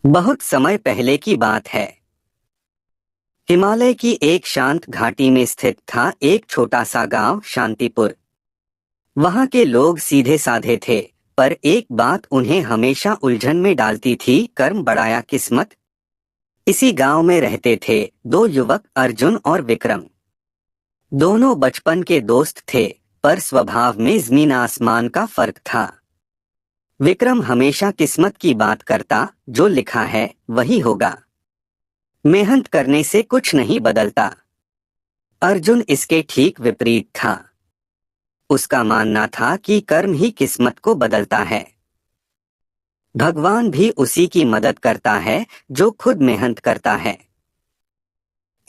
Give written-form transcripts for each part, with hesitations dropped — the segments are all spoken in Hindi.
बहुत समय पहले की बात है। हिमालय की एक शांत घाटी में स्थित था एक छोटा सा गांव शांतिपुर। वहां के लोग सीधे साधे थे, पर एक बात उन्हें हमेशा उलझन में डालती थी, कर्म बढ़ाया किस्मत। इसी गांव में रहते थे दो युवक, अर्जुन और विक्रम। दोनों बचपन के दोस्त थे, पर स्वभाव में जमीन आसमान का फर्क था। विक्रम हमेशा किस्मत की बात करता, जो लिखा है वही होगा, मेहनत करने से कुछ नहीं बदलता। अर्जुन इसके ठीक विपरीत था। उसका मानना था कि कर्म ही किस्मत को बदलता है। भगवान भी उसी की मदद करता है जो खुद मेहनत करता है।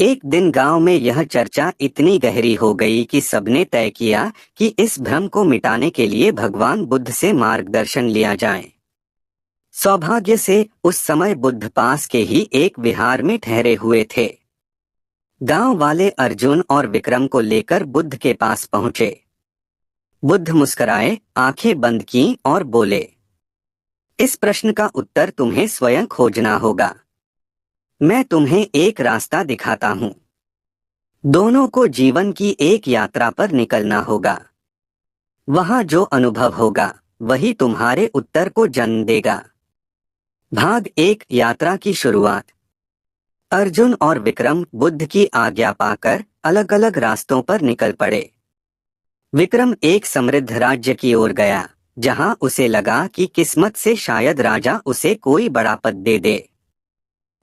एक दिन गांव में यह चर्चा इतनी गहरी हो गई कि सबने तय किया कि इस भ्रम को मिटाने के लिए भगवान बुद्ध से मार्गदर्शन लिया जाए। सौभाग्य से उस समय बुद्ध पास के ही एक विहार में ठहरे हुए थे। गांव वाले अर्जुन और विक्रम को लेकर बुद्ध के पास पहुंचे। बुद्ध मुस्कुराए, आंखें बंद की और बोले, इस प्रश्न का उत्तर तुम्हें स्वयं खोजना होगा। मैं तुम्हें एक रास्ता दिखाता हूं। दोनों को जीवन की एक यात्रा पर निकलना होगा। वहां जो अनुभव होगा वही तुम्हारे उत्तर को जन्म देगा। भाग एक, यात्रा की शुरुआत। अर्जुन और विक्रम बुद्ध की आज्ञा पाकर अलग अलग रास्तों पर निकल पड़े। विक्रम एक समृद्ध राज्य की ओर गया, जहां उसे लगा कि किस्मत से शायद राजा उसे कोई बड़ा पद दे दे।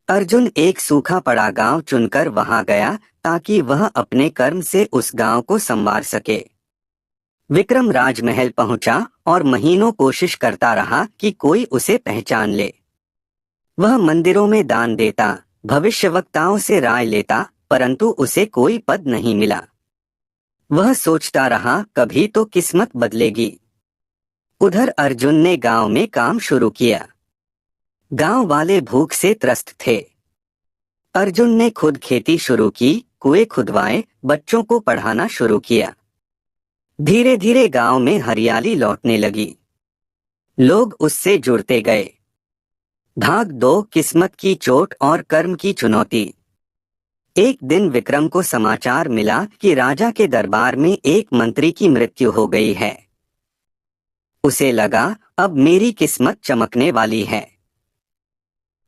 अर्जुन एक सूखा पड़ा गांव चुनकर वहां गया, ताकि वह अपने कर्म से उस गांव को संवार सके। विक्रम राजमहल पहुंचा और महीनों कोशिश करता रहा कि कोई उसे पहचान ले। वह मंदिरों में दान देता, भविष्यवक्ताओं से राय लेता, परंतु उसे कोई पद नहीं मिला। वह सोचता रहा, कभी तो किस्मत बदलेगी। उधर अर्जुन ने गांव में काम शुरू किया। गांव वाले भूख से त्रस्त थे। अर्जुन ने खुद खेती शुरू की, कुएं खुदवाए, बच्चों को पढ़ाना शुरू किया। धीरे धीरे गांव में हरियाली लौटने लगी। लोग उससे जुड़ते गए। भाग दो, किस्मत की चोट और कर्म की चुनौती। एक दिन विक्रम को समाचार मिला कि राजा के दरबार में एक मंत्री की मृत्यु हो गई है। उसे लगा, अब मेरी किस्मत चमकने वाली है।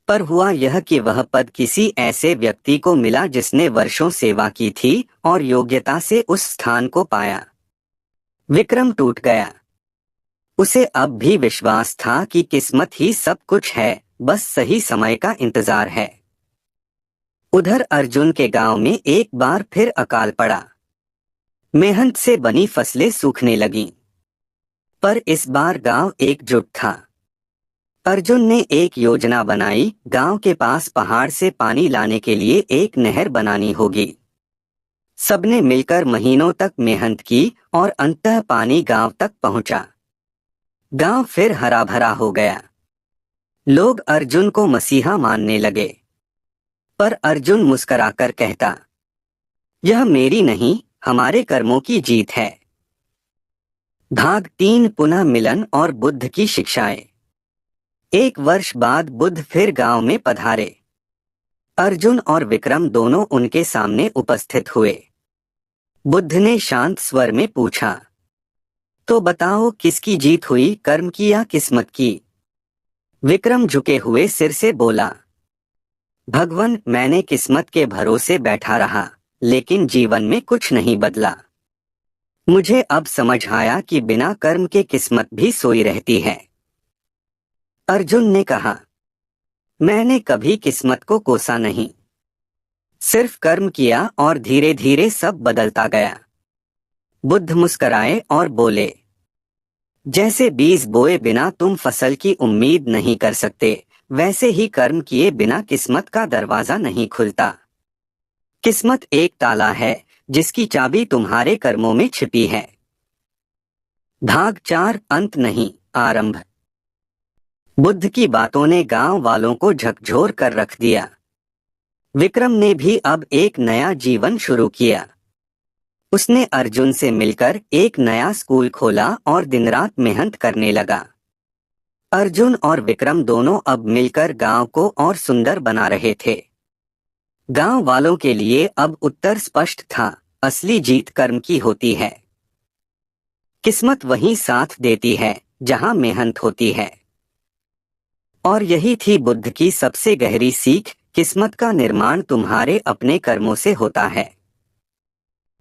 पर हुआ यह कि वह पद किसी ऐसे व्यक्ति को मिला जिसने वर्षों सेवा की थी और योग्यता से उस स्थान को पाया। विक्रम टूट गया। उसे अब भी विश्वास था कि किस्मत ही सब कुछ है, बस सही समय का इंतजार है। उधर अर्जुन के गांव में एक बार फिर अकाल पड़ा। मेहनत से बनी फसलें सूखने लगीं। पर इस बार गांव एकजुट था। अर्जुन ने एक योजना बनाई, गांव के पास पहाड़ से पानी लाने के लिए एक नहर बनानी होगी। सबने मिलकर महीनों तक मेहनत की और अंततः पानी गांव तक पहुंचा। गांव फिर हरा भरा हो गया। लोग अर्जुन को मसीहा मानने लगे। पर अर्जुन मुस्कुराकर कहता, यह मेरी नहीं, हमारे कर्मों की जीत है। भाग तीन, पुनः मिलन और बुद्ध की शिक्षाएं। एक वर्ष बाद बुद्ध फिर गांव में पधारे। अर्जुन और विक्रम दोनों उनके सामने उपस्थित हुए। बुद्ध ने शांत स्वर में पूछा, तो बताओ किसकी जीत हुई, कर्म की या किस्मत की? विक्रम झुके हुए सिर से बोला, भगवान, मैंने किस्मत के भरोसे बैठा रहा, लेकिन जीवन में कुछ नहीं बदला। मुझे अब समझ आया कि बिना कर्म के किस्मत भी सोई रहती है। अर्जुन ने कहा, मैंने कभी किस्मत को कोसा नहीं, सिर्फ कर्म किया और धीरे धीरे सब बदलता गया। बुद्ध मुस्कुराए और बोले, जैसे बीज बोए बिना तुम फसल की उम्मीद नहीं कर सकते, वैसे ही कर्म किए बिना किस्मत का दरवाजा नहीं खुलता। किस्मत एक ताला है जिसकी चाबी तुम्हारे कर्मों में छिपी है। भाग चार, अंत नहीं, आरंभ। बुद्ध की बातों ने गांव वालों को झकझोर कर रख दिया। विक्रम ने भी अब एक नया जीवन शुरू किया। उसने अर्जुन से मिलकर एक नया स्कूल खोला और दिन रात मेहनत करने लगा। अर्जुन और विक्रम दोनों अब मिलकर गांव को और सुंदर बना रहे थे। गांव वालों के लिए अब उत्तर स्पष्ट था, असली जीत कर्म की होती है। किस्मत वहीं साथ देती है जहां मेहनत होती है। और यही थी बुद्ध की सबसे गहरी सीख, किस्मत का निर्माण तुम्हारे अपने कर्मों से होता है।